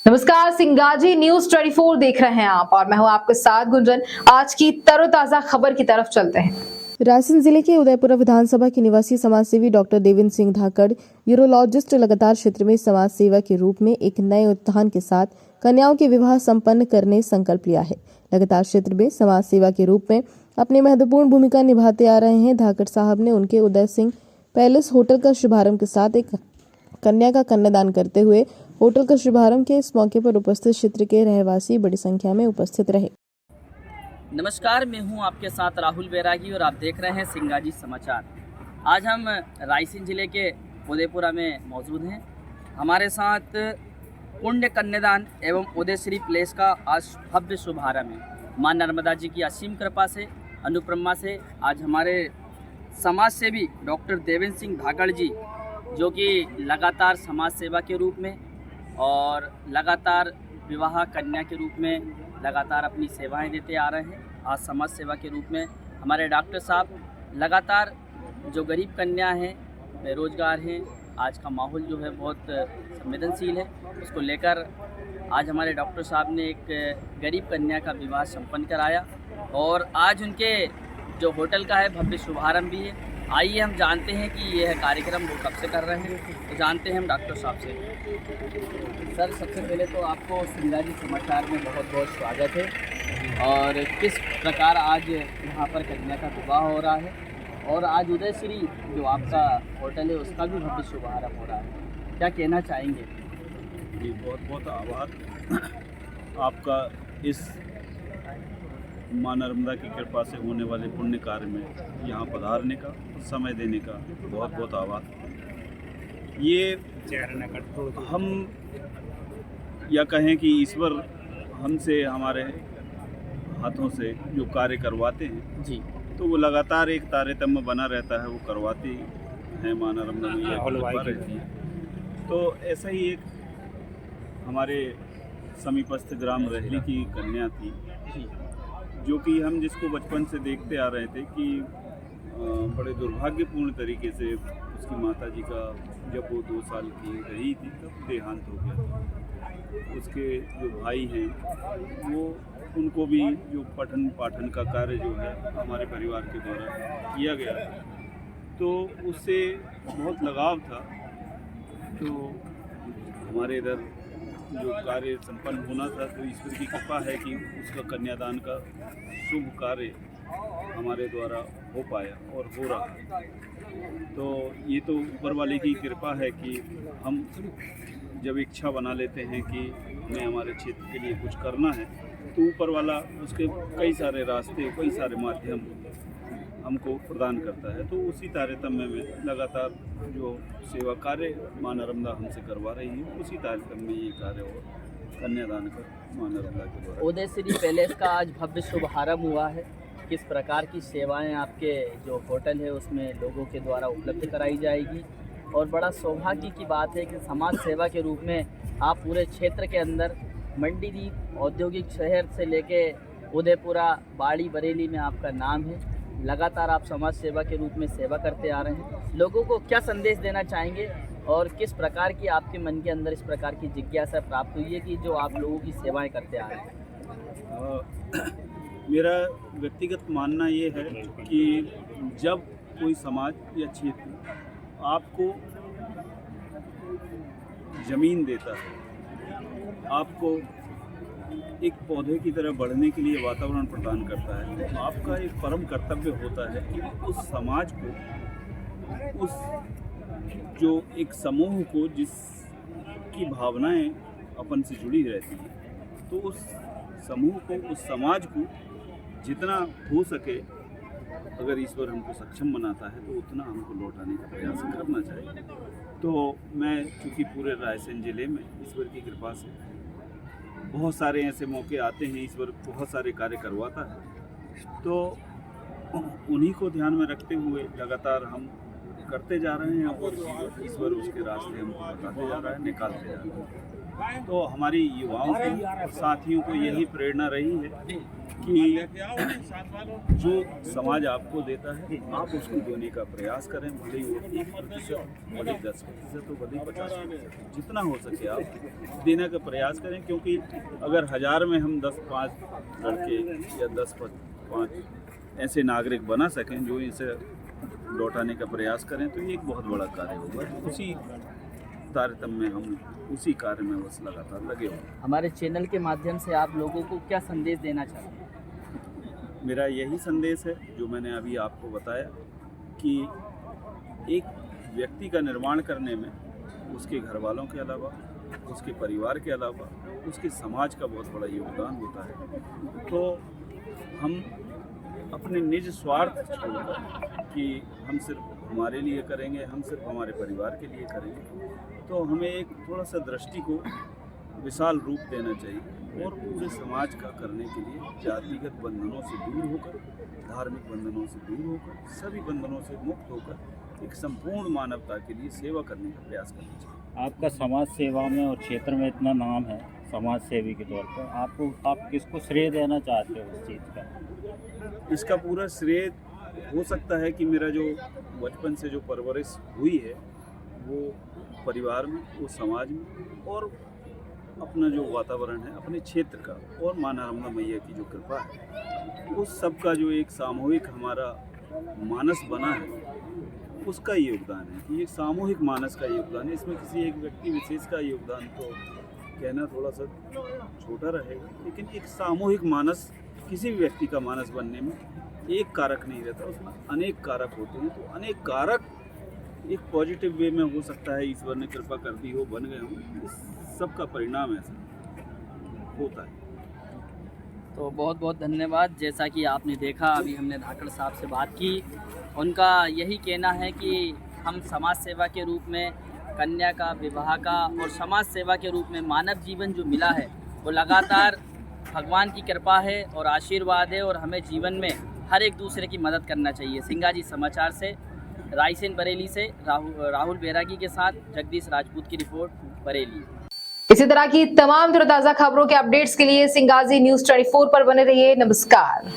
नमस्कार, सिंगाजी न्यूज 24 देख रहे हैं आप और मैं हूं आपके साथ गुंजन। आज की तरोताजा खबर की तरफ चलते हैं। रायसेन जिले के उदयपुरा विधानसभा के निवासी समाजसेवी डॉक्टर देवेंद्र सिंह धाकड़ यूरोलॉजिस्ट लगातार क्षेत्र में समाज सेवा के रूप में एक नए उत्थान के साथ कन्याओं के विवाह संपन्न करने संकल्प लिया है। लगातार क्षेत्र में समाज सेवा के रूप में अपनी महत्वपूर्ण भूमिका निभाते आ रहे हैं। धाकड़ साहब ने उनके उदय सिंह पैलेस होटल का शुभारंभ के साथ एक कन्या का कन्यादान करते हुए होटल का शुभारंभ के इस मौके पर उपस्थित क्षेत्र के रहवासी बड़ी संख्या में उपस्थित रहे। नमस्कार, मैं हूं आपके साथ राहुल बैरागी और आप देख रहे हैं सिंगाजी समाचार। आज हम रायसेन जिले के उदयपुरा में मौजूद हैं। हमारे साथ पुण्य कन्यादान एवं उदयश्री प्लेस का आज भव्य शुभारंभ है। मां नर्मदा जी की असीम कृपा से, अनुप्रमा से आज हमारे समाज सेवी डॉक्टर देवेंद्र सिंह धाकड़ जी, जो कि लगातार समाज सेवा के रूप में और लगातार विवाह कन्या के रूप में लगातार अपनी सेवाएं देते आ रहे हैं। आज समाज सेवा के रूप में हमारे डॉक्टर साहब लगातार जो गरीब कन्या हैं, बेरोजगार हैं, आज का माहौल जो है बहुत संवेदनशील है, उसको लेकर आज हमारे डॉक्टर साहब ने एक गरीब कन्या का विवाह संपन्न कराया और आज उनके जो होटल का है भव्य शुभारंभ भी है। आइए हम जानते हैं कि यह कार्यक्रम वो कब से कर रहे हैं, तो जानते हैं हम डॉक्टर साहब से। सर, सबसे पहले तो आपको सिंगाजी समाचार में बहुत बहुत स्वागत है। और किस प्रकार आज यहाँ पर कन्या का विवाह हो रहा है और आज उदयश्री जो आपका होटल है उसका भी भव्य शुभारंभ हो रहा है, क्या कहना चाहेंगे? जी, बहुत बहुत आभार आपका इस माँ नर्मदा की कृपा से होने वाले पुण्य कार्य में यहाँ पधारने का, समय देने का बहुत बहुत आभार। ये हम या कहें कि ईश्वर हमसे, हमारे हाथों से जो कार्य करवाते हैं जी, तो वो लगातार एक तारतम्य बना रहता है, वो करवाती हैं माँ नर्मदा में, ये कृपा रहती है। तो ऐसा ही एक हमारे समीपस्थ ग्राम रहली की कन्या थी जी, जो कि हम जिसको बचपन से देखते आ रहे थे कि बड़े दुर्भाग्यपूर्ण तरीके से उसकी माता जी का जब वो 2 साल की रही थी तब देहांत हो गया। उसके जो भाई हैं वो, उनको भी जो पठन पाठन का कार्य जो है हमारे परिवार के द्वारा किया गया, तो उससे बहुत लगाव था। तो हमारे इधर जो कार्य संपन्न होना था, तो ईश्वर की कृपा है कि उसका कन्यादान का शुभ कार्य हमारे द्वारा हो पाया और हो रहा है। तो ये तो ऊपर वाले की कृपा है कि हम जब इच्छा बना लेते हैं कि हमें हमारे क्षेत्र के लिए कुछ करना है, तो ऊपर वाला उसके कई सारे रास्ते, कई सारे माध्यम हमको प्रदान करता है। तो उसी तारतम्य में लगातार जो सेवा कार्य माँ नर्मदा हमसे करवा रही है, उसी तारतम्य में ये कार्य और कन्यादान कर माँ नर्मदा के द्वारा। उदयश्री पैलेस का आज भव्य शुभारंभ हुआ है। किस प्रकार की सेवाएं आपके जो होटल है उसमें लोगों के द्वारा उपलब्ध कराई जाएगी? और बड़ा सौभाग्य की बात है कि समाज सेवा के रूप में आप पूरे क्षेत्र के अंदर मंडीदीप औद्योगिक शहर से लेके उदयपुरा, बाड़ी, बरेली में आपका नाम है। लगातार आप समाज सेवा के रूप में सेवा करते आ रहे हैं। लोगों को क्या संदेश देना चाहेंगे और किस प्रकार की आपके मन के अंदर इस प्रकार की जिज्ञासा प्राप्त हुई है कि जो आप लोगों की सेवाएं करते आ रहे हैं? मेरा व्यक्तिगत मानना ये है कि जब कोई समाज या क्षेत्र आपको ज़मीन देता है, आपको एक पौधे की तरह बढ़ने के लिए वातावरण प्रदान करता है, तो आपका एक परम कर्तव्य होता है कि उस समाज को, उस जो एक समूह को जिसकी भावनाएं अपन से जुड़ी रहती हैं, तो उस समूह को, उस समाज को जितना हो सके, अगर ईश्वर हमको सक्षम बनाता है तो उतना हमको लौटाने का प्रयास करना चाहिए। तो मैं चूँकि पूरे रायसेन ज़िले में ईश्वर की कृपा से बहुत सारे ऐसे मौके आते हैं, ईश्वर बहुत सारे कार्य करवाता है, तो उन्हीं को ध्यान में रखते हुए लगातार हम करते जा रहे हैं और ईश्वर उसके रास्ते हमको बताते जा रहा है, निकालते जा रहा है। तो हमारी युवाओं को, साथियों को यही प्रेरणा रही है कि जो समाज आपको देता है आप उसको देने का प्रयास करें, भले ही वो 1%, भले ही 10% हो, भले ही 50%, जितना हो सके आप देने का प्रयास करें। क्योंकि अगर 1000 में हम 10-5 लड़के या 10-5 ऐसे नागरिक बना सकें जो इसे लौटाने का प्रयास करें तो ये एक बहुत बड़ा कार्य होगा। उसी तारतम्य में हम उसी कार्य में बस लगातार लगे हुए हैं। हमारे चैनल के माध्यम से आप लोगों को क्या संदेश देना चाहते हैं? मेरा यही संदेश है जो मैंने अभी आपको बताया कि एक व्यक्ति का निर्माण करने में उसके घर वालों के अलावा, उसके परिवार के अलावा, उसके समाज का बहुत बड़ा योगदान होता है। तो हम अपने निज स्वार्थ छोड़कर कि हम सिर्फ हमारे लिए करेंगे, हम सिर्फ हमारे परिवार के लिए करेंगे, तो हमें एक थोड़ा सा दृष्टि को विशाल रूप देना चाहिए और पूरे समाज का करने के लिए जातिगत बंधनों से दूर होकर, धार्मिक बंधनों से दूर होकर, सभी बंधनों से मुक्त होकर एक संपूर्ण मानवता के लिए सेवा करने का प्रयास करना चाहिए। आपका समाज सेवा में और क्षेत्र में इतना नाम है समाज सेवी के तौर पर, आप किसको श्रेय देना चाहते हो इस चीज़ का? इसका पूरा श्रेय हो सकता है कि मेरा जो बचपन से जो परवरिश हुई है वो परिवार में, वो समाज में और अपना जो वातावरण है अपने क्षेत्र का और माँ नर्मदा मैया की जो कृपा है उस सब का जो एक सामूहिक हमारा मानस बना है उसका योगदान है कि ये सामूहिक मानस का योगदान है। इसमें किसी एक व्यक्ति विशेष का योगदान तो कहना थोड़ा सा छोटा रहेगा, लेकिन एक सामूहिक मानस किसी भी व्यक्ति का मानस बनने में एक कारक नहीं रहता, उसमें अनेक कारक होते हैं। तो अनेक कारक एक पॉजिटिव वे में हो सकता है, ईश्वर ने कृपा कर दी हो, बन गए हो, इस सब का परिणाम ऐसा होता है। तो बहुत बहुत धन्यवाद। जैसा कि आपने देखा, अभी हमने धाकड़ साहब से बात की, उनका यही कहना है कि हम समाज सेवा के रूप में कन्या का, विवाह का और समाज सेवा के रूप में मानव जीवन जो मिला है वो लगातार भगवान की कृपा है और आशीर्वाद है और हमें जीवन में हर एक दूसरे की मदद करना चाहिए। सिंगाजी समाचार से रायसेन बरेली से राहुल बैरागी के साथ जगदीश राजपूत की रिपोर्ट, बरेली। इसी तरह की तमाम ताज़ा खबरों के अपडेट्स के लिए सिंगाजी न्यूज़ 24 पर बने रहिए। नमस्कार।